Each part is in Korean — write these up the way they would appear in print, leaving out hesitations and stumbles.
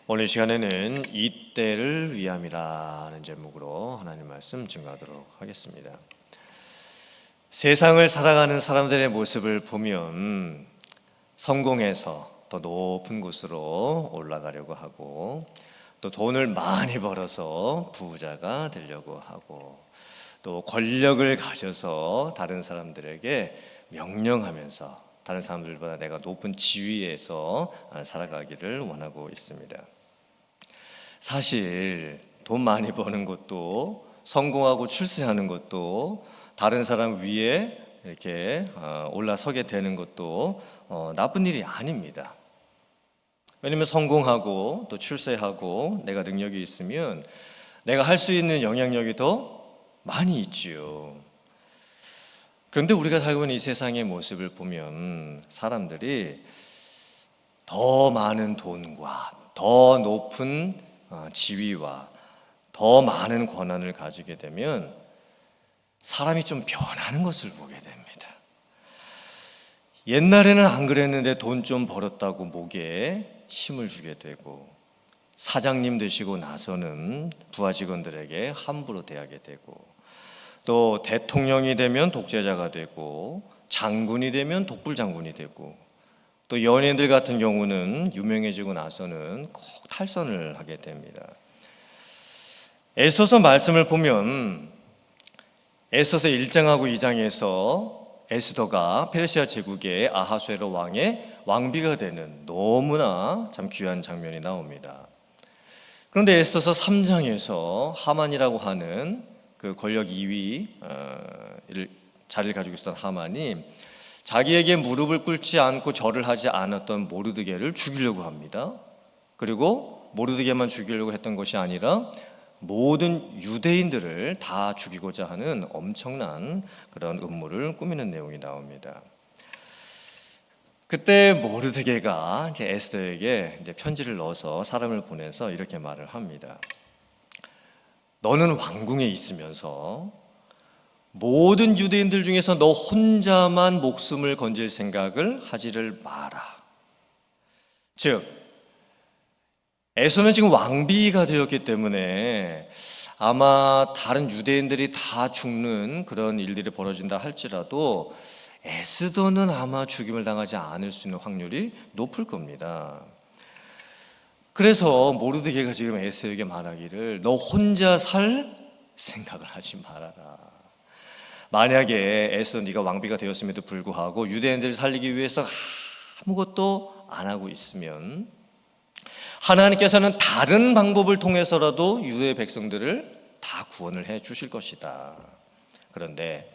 오늘 시간에는 이때를 위함이라는 제목으로 하나님 말씀 증거하도록 하겠습니다. 세상을 살아가는 사람들의 모습을 보면 성공해서 더 높은 곳으로 올라가려고 하고, 또 돈을 많이 벌어서 부자가 되려고 하고, 또 권력을 가져서 다른 사람들에게 명령하면서 다른 사람들보다 내가 높은 지위에서 살아가기를 원하고 있습니다. 사실 돈 많이 버는 것도, 성공하고 출세하는 것도, 다른 사람 위에 이렇게 올라서게 되는 것도 나쁜 일이 아닙니다. 왜냐하면 성공하고 또 출세하고 내가 능력이 있으면 내가 할 수 있는 영향력이 더 많이 있지요. 그런데 우리가 살고 있는 이 세상의 모습을 보면 사람들이 더 많은 돈과 더 높은 지위와 더 많은 권한을 가지게 되면 사람이 좀 변하는 것을 보게 됩니다. 옛날에는 안 그랬는데 돈 좀 벌었다고 목에 힘을 주게 되고, 사장님 되시고 나서는 부하 직원들에게 함부로 대하게 되고, 또 대통령이 되면 독재자가 되고, 장군이 되면 독불장군이 되고, 또 연예인들 같은 경우는 유명해지고 나서는 꼭 탈선을 하게 됩니다. 에스더서 말씀을 보면 에스더서 1장하고 2장에서 에스더가 페르시아 제국의 아하수에로 왕의 왕비가 되는 너무나 참 귀한 장면이 나옵니다. 그런데 에스더서 3장에서 하만이라고 하는 그 권력 2위 자리를 가지고 있었던 하만이 자기에게 무릎을 꿇지 않고 절을 하지 않았던 모르드게를 죽이려고 합니다. 그리고 모르드게만 죽이려고 했던 것이 아니라 모든 유대인들을 다 죽이고자 하는 엄청난 그런 음모를 꾸미는 내용이 나옵니다. 그때 모르드게가 이제 에스더에게 이제 편지를 넣어서 사람을 보내서 이렇게 말을 합니다. 너는 왕궁에 있으면서 모든 유대인들 중에서 너 혼자만 목숨을 건질 생각을 하지를 마라. 즉, 에스더는 지금 왕비가 되었기 때문에 아마 다른 유대인들이 다 죽는 그런 일들이 벌어진다 할지라도 에스더는 아마 죽임을 당하지 않을 수 있는 확률이 높을 겁니다. 그래서 모르드게가 지금 에스더에게 말하기를 너 혼자 살 생각을 하지 말아라. 만약에 에스더 네가 왕비가 되었음에도 불구하고 유대인들을 살리기 위해서 아무것도 안 하고 있으면 하나님께서는 다른 방법을 통해서라도 유대 백성들을 다 구원을 해 주실 것이다. 그런데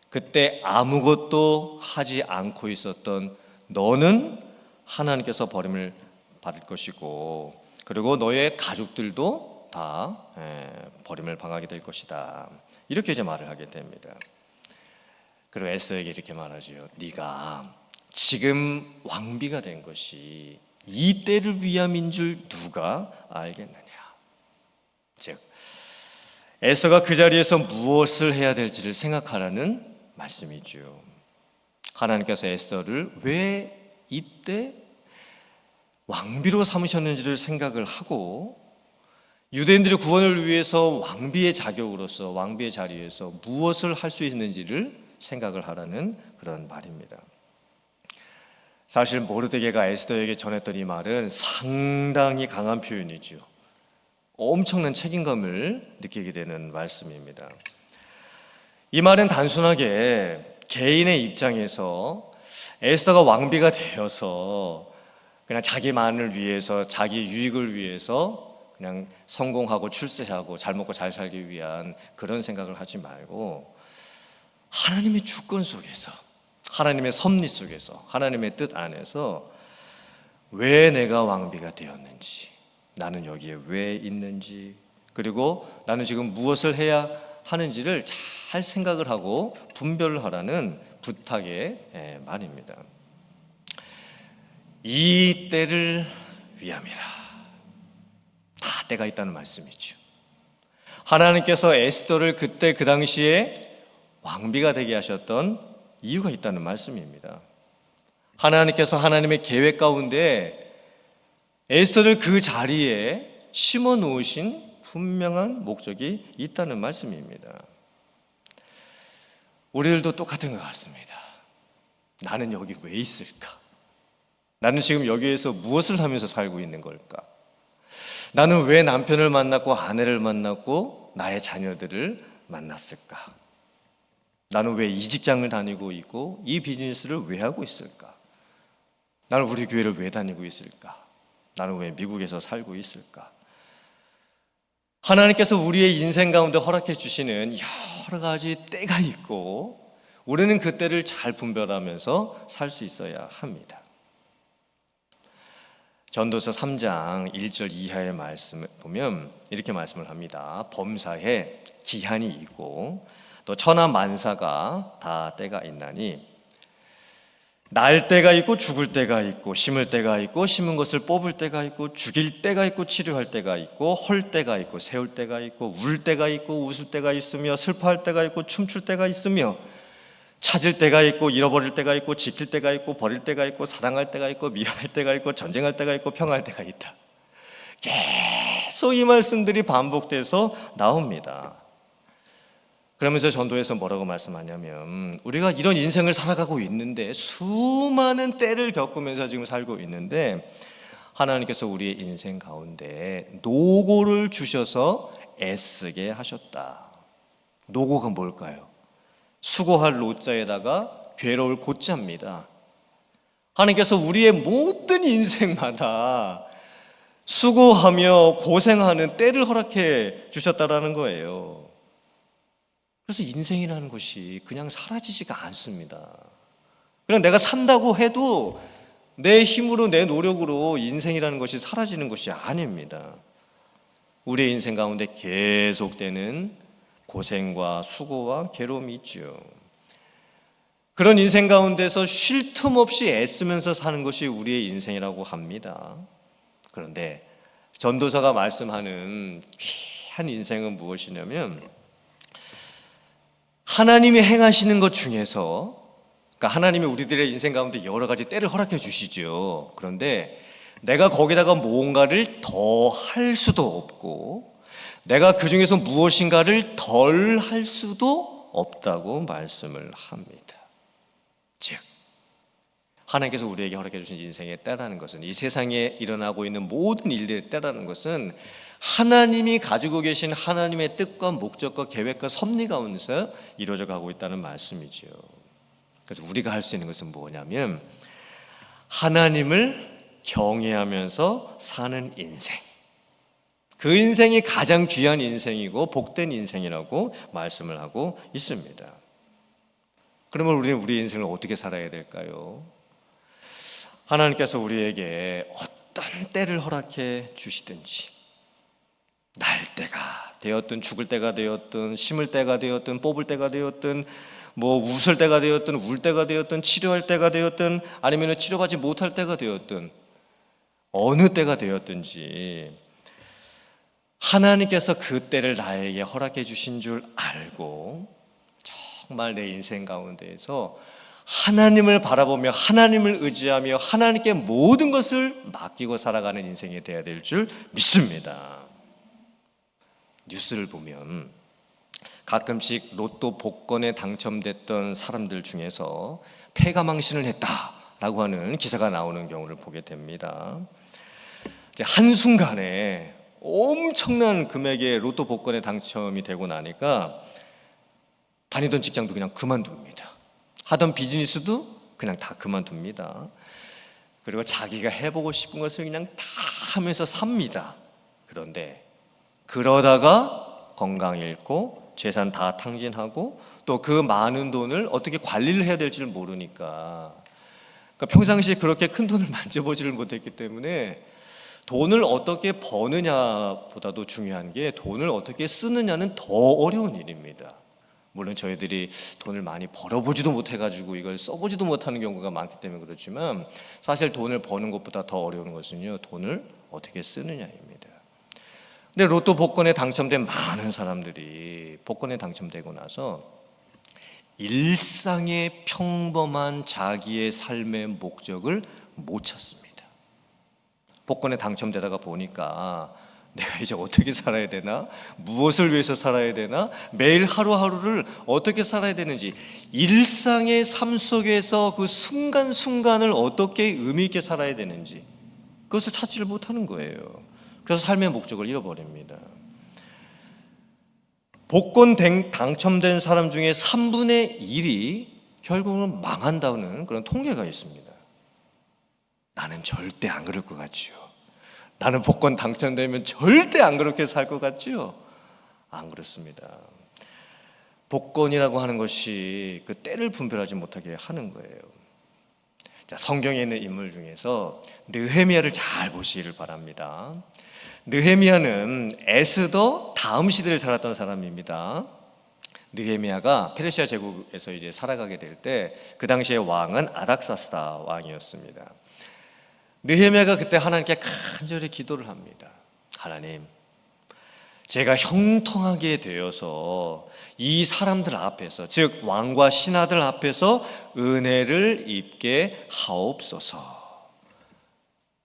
그때 아무것도 하지 않고 있었던 너는 하나님께서 버림을 받을 것이고, 그리고 너의 가족들도 다 버림을 당하게 될 것이다. 이렇게 이제 말을 하게 됩니다. 그리고 에스더에게 이렇게 말하지요. 네가 지금 왕비가 된 것이 이 때를 위함인 줄 누가 알겠느냐. 즉, 에스더가 그 자리에서 무엇을 해야 될지를 생각하라는 말씀이죠. 하나님께서 에스더를 왜 이때 왕비로 삼으셨는지를 생각을 하고, 유대인들의 구원을 위해서 왕비의 자격으로서 왕비의 자리에서 무엇을 할 수 있는지를 생각을 하라는 그런 말입니다. 사실 모르드게가 에스더에게 전했던 이 말은 상당히 강한 표현이죠. 엄청난 책임감을 느끼게 되는 말씀입니다. 이 말은 단순하게 개인의 입장에서 에스더가 왕비가 되어서 그냥 자기만을 위해서, 자기 유익을 위해서 그냥 성공하고 출세하고 잘 먹고 잘 살기 위한 그런 생각을 하지 말고, 하나님의 주권 속에서, 하나님의 섭리 속에서, 하나님의 뜻 안에서 왜 내가 왕비가 되었는지, 나는 여기에 왜 있는지, 그리고 나는 지금 무엇을 해야 하는지를 잘 생각을 하고 분별을 하라는 부탁의 말입니다. 이 때를 위함이라. 다 때가 있다는 말씀이죠. 하나님께서 에스더를 그때 그 당시에 왕비가 되게 하셨던 이유가 있다는 말씀입니다. 하나님께서 하나님의 계획 가운데 에스더를 그 자리에 심어 놓으신 분명한 목적이 있다는 말씀입니다. 우리들도 똑같은 것 같습니다. 나는 여기 왜 있을까? 나는 지금 여기에서 무엇을 하면서 살고 있는 걸까? 나는 왜 남편을 만났고 아내를 만났고 나의 자녀들을 만났을까? 나는 왜 이 직장을 다니고 있고 이 비즈니스를 왜 하고 있을까? 나는 우리 교회를 왜 다니고 있을까? 나는 왜 미국에서 살고 있을까? 하나님께서 우리의 인생 가운데 허락해 주시는 여러 가지 때가 있고 우리는 그 때를 잘 분별하면서 살 수 있어야 합니다. 전도서 3장 1절 이하의 말씀을 보면 이렇게 말씀을 합니다. 범사에 기한이 있고 또 천하 만사가 다 때가 있나니 날 때가 있고 죽을 때가 있고 심을 때가 있고 심은 것을 뽑을 때가 있고 죽일 때가 있고 치료할 때가 있고 헐 때가 있고 세울 때가 있고 울 때가 있고 웃을 때가 있으며 슬퍼할 때가 있고 춤출 때가 있으며 찾을 때가 있고 잃어버릴 때가 있고 지킬 때가 있고 버릴 때가 있고 사랑할 때가 있고 미워할 때가 있고 전쟁할 때가 있고 평화할 때가 있다. 계속 이 말씀들이 반복돼서 나옵니다. 그러면서 전도에서 뭐라고 말씀하냐면 우리가 이런 인생을 살아가고 있는데 수많은 때를 겪으면서 지금 살고 있는데 하나님께서 우리의 인생 가운데 노고를 주셔서 애쓰게 하셨다. 노고가 뭘까요? 수고할 노자에다가 괴로울 고자입니다. 하나님께서 우리의 모든 인생마다 수고하며 고생하는 때를 허락해 주셨다라는 거예요. 그래서 인생이라는 것이 그냥 사라지지가 않습니다. 그냥 내가 산다고 해도 내 힘으로 내 노력으로 인생이라는 것이 사라지는 것이 아닙니다. 우리의 인생 가운데 계속되는 고생과 수고와 괴로움이 있죠. 그런 인생 가운데서 쉴 틈 없이 애쓰면서 사는 것이 우리의 인생이라고 합니다. 그런데 전도사가 말씀하는 귀한 인생은 무엇이냐면 하나님이 행하시는 것 중에서 그러니까 하나님이 우리들의 인생 가운데 여러 가지 때를 허락해 주시죠. 그런데 내가 거기다가 뭔가를 더 할 수도 없고 내가 그 중에서 무엇인가를 덜 할 수도 없다고 말씀을 합니다. 즉 하나님께서 우리에게 허락해 주신 인생의 때라는 것은 이 세상에 일어나고 있는 모든 일들의 때라는 것은 하나님이 가지고 계신 하나님의 뜻과 목적과 계획과 섭리 가운데서 이루어져 가고 있다는 말씀이죠. 그래서 우리가 할 수 있는 것은 뭐냐면 하나님을 경외하면서 사는 인생, 그 인생이 가장 귀한 인생이고 복된 인생이라고 말씀을 하고 있습니다. 그러면 우리는 우리 인생을 어떻게 살아야 될까요? 하나님께서 우리에게 어떤 때를 허락해 주시든지 날 때가 되었든 죽을 때가 되었든 심을 때가 되었든 뽑을 때가 되었든 뭐 웃을 때가 되었든 울 때가 되었든 치료할 때가 되었든 아니면 치료받지 못할 때가 되었든 어느 때가 되었든지 하나님께서 그 때를 나에게 허락해 주신 줄 알고 정말 내 인생 가운데에서 하나님을 바라보며 하나님을 의지하며 하나님께 모든 것을 맡기고 살아가는 인생이 되어야 될 줄 믿습니다. 뉴스를 보면 가끔씩 로또 복권에 당첨됐던 사람들 중에서 패가망신을 했다라고 하는 기사가 나오는 경우를 보게 됩니다. 한순간에 엄청난 금액의 로또 복권에 당첨이 되고 나니까 다니던 직장도 그냥 그만둡니다. 하던 비즈니스도 그냥 다 그만둡니다. 그리고 자기가 해보고 싶은 것을 그냥 다 하면서 삽니다. 그런데 그러다가 건강 잃고 재산 다 탕진하고 또 그 많은 돈을 어떻게 관리를 해야 될지를 모르니까 그러니까 평상시에 그렇게 큰 돈을 만져보지를 못했기 때문에 돈을 어떻게 버느냐보다도 중요한 게 돈을 어떻게 쓰느냐는 더 어려운 일입니다. 물론 저희들이 돈을 많이 벌어보지도 못해가지고 이걸 써보지도 못하는 경우가 많기 때문에 그렇지만 사실 돈을 버는 것보다 더 어려운 것은요 돈을 어떻게 쓰느냐입니다. 근데 로또 복권에 당첨된 많은 사람들이 복권에 당첨되고 나서 일상의 평범한 자기의 삶의 목적을 못 찾습니다. 복권에 당첨되다가 보니까 내가 이제 어떻게 살아야 되나? 무엇을 위해서 살아야 되나? 매일 하루하루를 어떻게 살아야 되는지, 일상의 삶 속에서 그 순간순간을 어떻게 의미 있게 살아야 되는지, 그것을 찾지를 못하는 거예요. 그래서 삶의 목적을 잃어버립니다. 복권 당첨된 사람 중에 3분의 1이 결국은 망한다는 그런 통계가 있습니다. 나는 절대 안 그럴 것 같지요. 나는 복권 당첨되면 절대 안 그렇게 살 것 같지요. 안 그렇습니다. 복권이라고 하는 것이 그 때를 분별하지 못하게 하는 거예요. 자, 성경에 있는 인물 중에서 느헤미야를 잘 보시기를 바랍니다. 느헤미야는 에스더 다음 시대를 살았던 사람입니다. 느헤미야가 페르시아 제국에서 이제 살아가게 될 때 그 당시의 왕은 아닥사스다 왕이었습니다. 느헤미야가 그때 하나님께 간절히 기도를 합니다. 하나님, 제가 형통하게 되어서 이 사람들 앞에서, 즉 왕과 신하들 앞에서 은혜를 입게 하옵소서.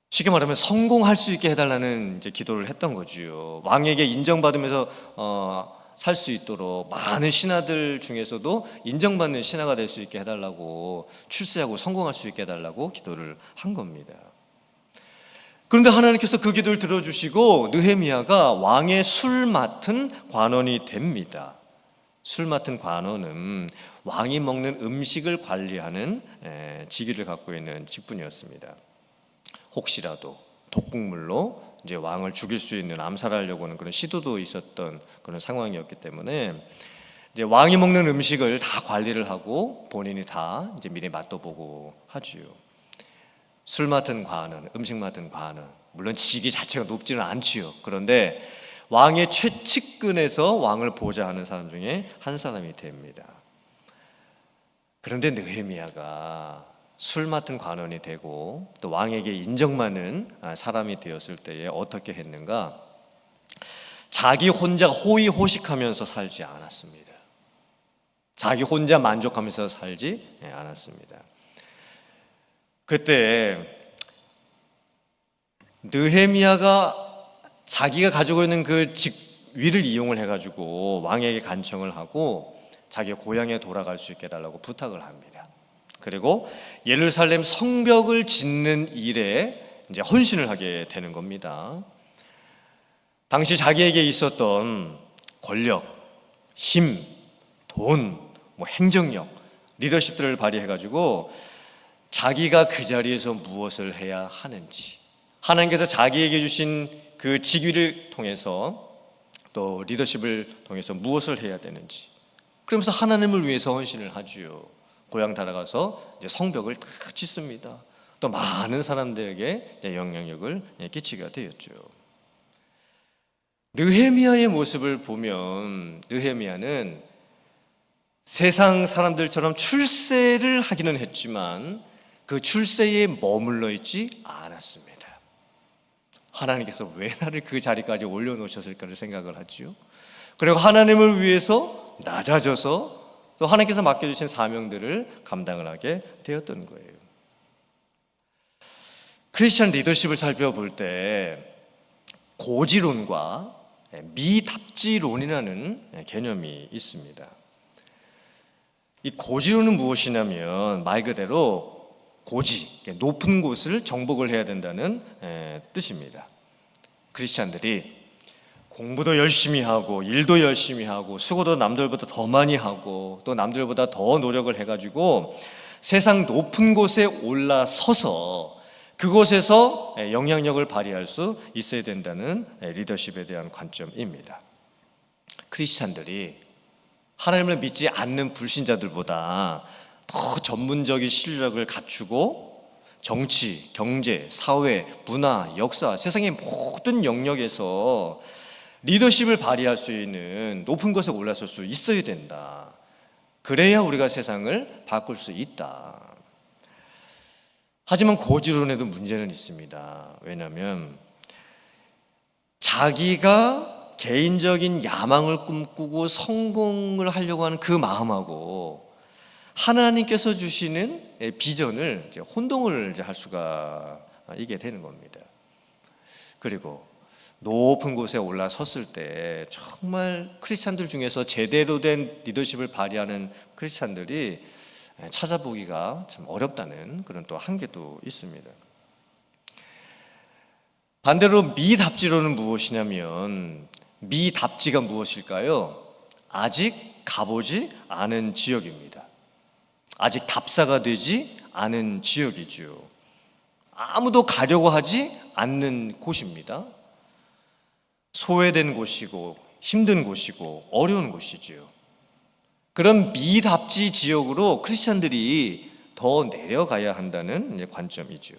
쉽게 말하면 성공할 수 있게 해달라는 이제 기도를 했던 거지요. 왕에게 인정받으면서 살 수 있도록 많은 신하들 중에서도 인정받는 신하가 될 수 있게 해달라고, 출세하고 성공할 수 있게 해달라고 기도를 한 겁니다. 그런데 하나님께서 그 기도를 들어주시고 느헤미야가 왕의 술 맡은 관원이 됩니다. 술 맡은 관원은 왕이 먹는 음식을 관리하는 직위를 갖고 있는 직분이었습니다. 혹시라도 독국물로 이제 왕을 죽일 수 있는, 암살하려고 하는 그런 시도도 있었던 그런 상황이었기 때문에 이제 왕이 먹는 음식을 다 관리를 하고 본인이 다 이제 미리 맛도 하지요. 술 맡은 관원, 음식 맡은 관원, 물론 직위 자체가 높지는 않지요. 그런데 왕의 최측근에서 왕을 보좌하는 사람 중에 한 사람이 됩니다. 그런데 느헤미야가 술 맡은 관원이 되고 또 왕에게 인정받는 사람이 되었을 때에 어떻게 했는가? 자기 혼자 호의호식하면서 살지 않았습니다. 자기 혼자 만족하면서 살지 않았습니다. 그때 느헤미야가 자기가 가지고 있는 그 직위를 이용을 해가지고 왕에게 간청을 하고 자기 고향에 돌아갈 수 있게 해달라고 부탁을 합니다. 그리고 예루살렘 성벽을 짓는 일에 이제 헌신을 하게 되는 겁니다. 당시 자기에게 있었던 권력, 힘, 돈, 행정력, 리더십들을 발휘해가지고 자기가 그 자리에서 무엇을 해야 하는지, 하나님께서 자기에게 주신 그 직위를 통해서 또 리더십을 통해서 무엇을 해야 되는지, 그러면서 하나님을 위해서 헌신을 하지요. 고향 달아가서 이제 성벽을 다 짓습니다. 또 많은 사람들에게 영향력을 끼치게 되었죠. 느헤미야의 모습을 보면 느헤미야는 세상 사람들처럼 출세를 하기는 했지만 그 출세에 머물러 있지 않았습니다. 하나님께서 왜 나를 그 자리까지 올려놓으셨을까를 생각을 하지요. 그리고 하나님을 위해서 낮아져서 또 하나님께서 맡겨주신 사명들을 감당을 하게 되었던 거예요. 크리스천 리더십을 살펴볼 때 고지론과 미답지론이라는 개념이 있습니다. 이 고지론은 무엇이냐면 말 그대로 고지, 높은 곳을 정복을 해야 된다는 뜻입니다. 크리스찬들이 공부도 열심히 하고 일도 열심히 하고 수고도 남들보다 더 많이 하고 또 남들보다 더 노력을 해가지고 세상 높은 곳에 올라서서 그곳에서 영향력을 발휘할 수 있어야 된다는 리더십에 대한 관점입니다. 크리스찬들이 하나님을 믿지 않는 불신자들보다 더 전문적인 실력을 갖추고 정치, 경제, 사회, 문화, 역사, 세상의 모든 영역에서 리더십을 발휘할 수 있는 높은 곳에 올라설 수 있어야 된다. 그래야 우리가 세상을 바꿀 수 있다. 하지만 고지론에도 문제는 있습니다. 왜냐하면 자기가 개인적인 야망을 꿈꾸고 성공을 하려고 하는 그 마음하고 하나님께서 주시는 비전을 혼동을 할 수가 있게 되는 겁니다. 그리고 높은 곳에 올라섰을 때 정말 크리스찬들 중에서 제대로 된 리더십을 발휘하는 크리스찬들이 찾아보기가 참 어렵다는 그런 또 한계도 있습니다. 반대로 미답지로는 무엇이냐면, 미답지가 무엇일까요? 아직 가보지 않은 지역입니다. 아직 답사가 되지 않은 지역이죠. 아무도 가려고 하지 않는 곳입니다. 소외된 곳이고 힘든 곳이고 어려운 곳이지요. 그런 미답지 지역으로 크리스천들이 더 내려가야 한다는 관점이지요.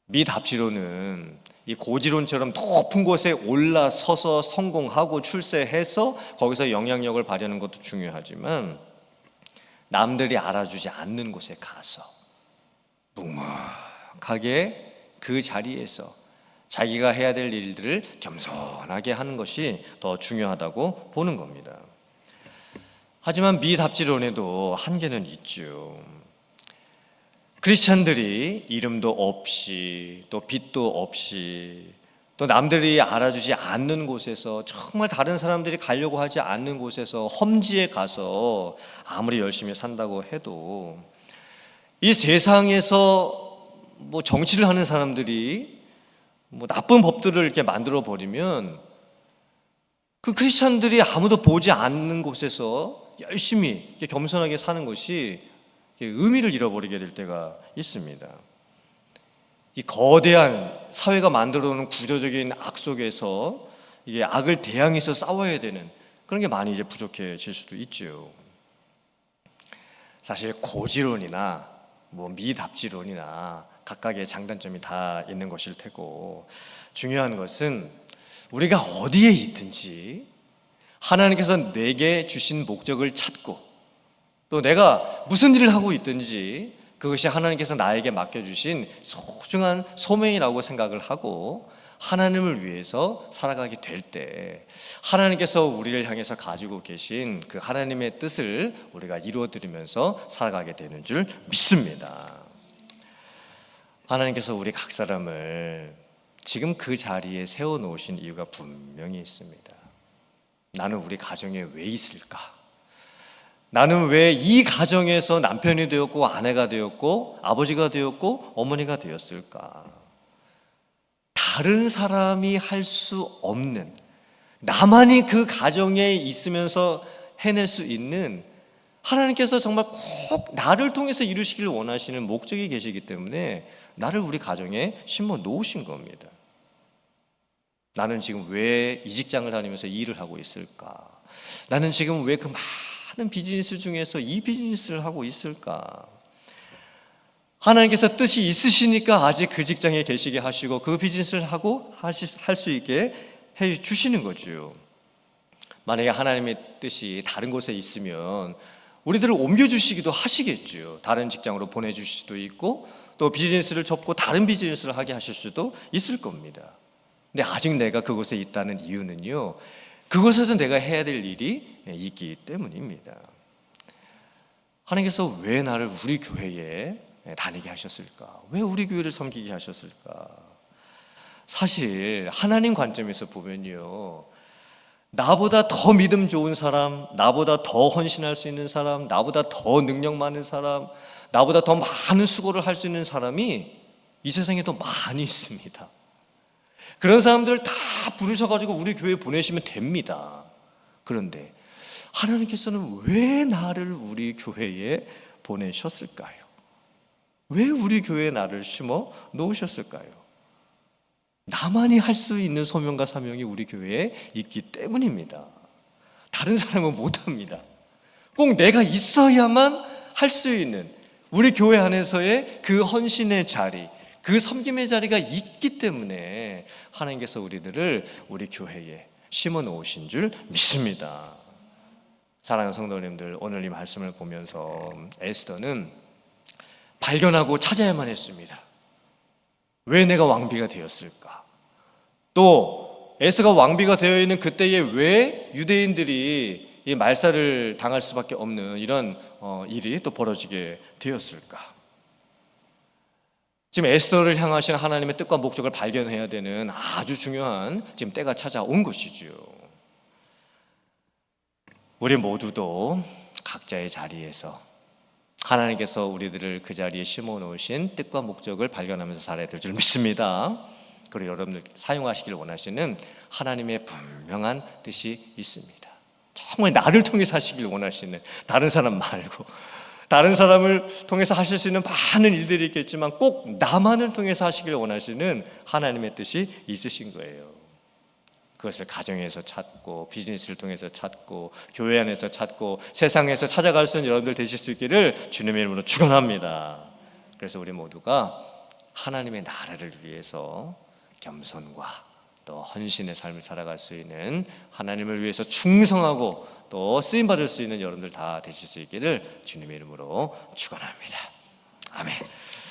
미답지로는 이 고지론처럼 높은 곳에 올라서서 성공하고 출세해서 거기서 영향력을 발휘하는 것도 중요하지만, 남들이 알아주지 않는 곳에 가서 묵묵하게 그 자리에서 자기가 해야 될 일들을 겸손하게 하는 것이 더 중요하다고 보는 겁니다. 하지만 미답지론에도 한계는 있죠. 크리스천들이 이름도 없이 또 빛도 없이 또 남들이 알아주지 않는 곳에서, 정말 다른 사람들이 가려고 하지 않는 곳에서 험지에 가서 아무리 열심히 산다고 해도 이 세상에서 정치를 하는 사람들이 나쁜 법들을 이렇게 만들어 버리면 그 크리스천들이 아무도 보지 않는 곳에서 열심히 겸손하게 사는 것이 의미를 잃어버리게 될 때가 있습니다. 이 거대한 사회가 만들어 놓은 구조적인 악 속에서 이게 악을 대항해서 싸워야 되는 그런 게 많이 이제 부족해질 수도 있죠. 사실 고지론이나 미답지론이나 각각의 장단점이 다 있는 것일 테고, 중요한 것은 우리가 어디에 있든지 하나님께서 내게 주신 목적을 찾고, 또 내가 무슨 일을 하고 있든지 그것이 하나님께서 나에게 맡겨주신 소중한 소명이라고 생각을 하고 하나님을 위해서 살아가게 될 때, 하나님께서 우리를 향해서 가지고 계신 그 하나님의 뜻을 우리가 이루어드리면서 살아가게 되는 줄 믿습니다. 하나님께서 우리 각 사람을 지금 그 자리에 세워놓으신 이유가 분명히 있습니다. 나는 우리 가정에 왜 있을까? 나는 왜 이 가정에서 남편이 되었고 아내가 되었고 아버지가 되었고 어머니가 되었을까? 다른 사람이 할 수 없는, 나만이 그 가정에 있으면서 해낼 수 있는, 하나님께서 정말 꼭 나를 통해서 이루시기를 원하시는 목적이 계시기 때문에 나를 우리 가정에 심어 놓으신 겁니다. 나는 지금 왜 이 직장을 다니면서 이 일을 하고 있을까? 나는 지금 왜 그 많은 비즈니스 중에서 이 비즈니스를 하고 있을까? 하나님께서 뜻이 있으시니까 아직 그 직장에 계시게 하시고 그 비즈니스를 하고 할 수 있게 해 주시는 거죠. 만약에 하나님의 뜻이 다른 곳에 있으면 우리들을 옮겨주시기도 하시겠죠. 다른 직장으로 보내주실 수도 있고 또 비즈니스를 접고 다른 비즈니스를 하게 하실 수도 있을 겁니다. 근데 아직 내가 그곳에 있다는 이유는요, 그곳에서 내가 해야 될 일이 있기 때문입니다. 하나님께서 왜 나를 우리 교회에 다니게 하셨을까? 왜 우리 교회를 섬기게 하셨을까? 사실 하나님 관점에서 보면요, 나보다 더 믿음 좋은 사람, 나보다 더 헌신할 수 있는 사람, 나보다 더 능력 많은 사람, 나보다 더 많은 수고를 할 수 있는 사람이 이 세상에 더 많이 있습니다. 그런 사람들을 다 부르셔가지고 우리 교회에 보내시면 됩니다. 그런데 하나님께서는 왜 나를 우리 교회에 보내셨을까요? 왜 우리 교회에 나를 심어 놓으셨을까요? 나만이 할 수 있는 소명과 사명이 우리 교회에 있기 때문입니다. 다른 사람은 못합니다. 꼭 내가 있어야만 할 수 있는 우리 교회 안에서의 그 헌신의 자리, 그 섬김의 자리가 있기 때문에 하나님께서 우리들을 우리 교회에 심어 놓으신 줄 믿습니다. 사랑하는 성도님들, 오늘 이 말씀을 보면서 에스더는 발견하고 찾아야만 했습니다. 왜 내가 왕비가 되었을까? 또 에스더가 왕비가 되어 있는 그때에 왜 유대인들이 이 말살을 당할 수밖에 없는 이런 일이 또 벌어지게 되었을까? 지금 에스더를 향하신 하나님의 뜻과 목적을 발견해야 되는 아주 중요한 지금 때가 찾아온 것이죠. 우리 모두도 각자의 자리에서 하나님께서 우리들을 그 자리에 심어 놓으신 뜻과 목적을 발견하면서 살아야 될 줄 믿습니다. 그리고 여러분들 사용하시길 원하시는 하나님의 분명한 뜻이 있습니다. 정말 나를 통해서 하시길 원하시는, 다른 사람 말고 다른 사람을 통해서 하실 수 있는 많은 일들이 있겠지만 꼭 나만을 통해서 하시길 원하시는 하나님의 뜻이 있으신 거예요. 그것을 가정에서 찾고, 비즈니스를 통해서 찾고, 교회 안에서 찾고, 세상에서 찾아갈 수 있는 여러분들 되실 수 있기를 주님의 이름으로 축원합니다. 그래서 우리 모두가 하나님의 나라를 위해서 겸손과 또 헌신의 삶을 살아갈 수 있는, 하나님을 위해서 충성하고 또 쓰임받을 수 있는 여러분들 다 되실 수 있기를 주님의 이름으로 축원합니다. 아멘.